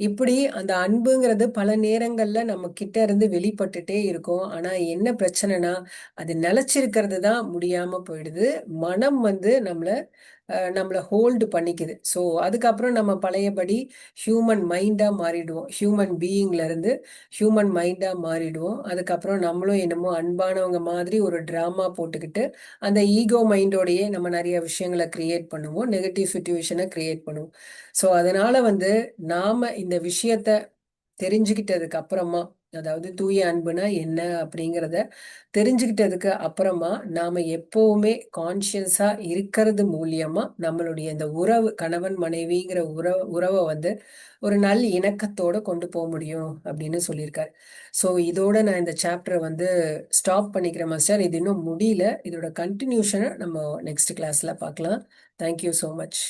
இப்படி அந்த அன்புங்கிறது பல நேரங்கள்ல நம்ம கிட்ட இருந்து வெளிப்பட்டுட்டே இருக்கும். ஆனா என்ன பிரச்சனைனா அது நிலைச்சிருக்கிறது தான் முடியாம போயிடுது. மனம் வந்து நம்மள ஹோல்டு பண்ணிக்குது. ஸோ அதுக்கப்புறம் நம்ம பழையபடி ஹியூமன் மைண்டா மாறிடுவோம். ஹியூமன் பீயிங்ல இருந்து ஹியூமன் மைண்டா மாறிடுவோம். அதுக்கப்புறம் நம்மளும் என்னமோ அன்பானவங்க மாதிரி ஒரு டிராமா போட்டுக்கிட்டு அந்த ஈகோ மைண்டோடையே நம்ம நிறைய விஷயங்களை கிரியேட் பண்ணுவோம், நெகட்டிவ் சுச்சுவேஷனை கிரியேட் பண்ணுவோம். ஸோ அதனால வந்து நாம இந்த விஷயத்த தெரிஞ்சுக்கிட்டதுக்கு அப்புறமா, அதாவது தூய அன்புனா என்ன அப்படிங்கிறத தெரிஞ்சுக்கிட்டதுக்கு அப்புறமா நாம எப்பவுமே கான்சியஸா இருக்கிறது மூலியமா நம்மளுடைய இந்த உறவு, கணவன் மனைவிங்கிற உறவை வந்து ஒரு நல் இணக்கத்தோட கொண்டு போக முடியும் அப்படின்னு சொல்லியிருக்காரு. ஸோ இதோட நான் இந்த சாப்டரை வந்து ஸ்டாப் பண்ணிக்கிறேன் மாஸ்டர். இது இன்னும் முடியல. இதோட கண்டினியூஷனை நம்ம நெக்ஸ்ட் கிளாஸ்ல பார்க்கலாம். Thank you so much.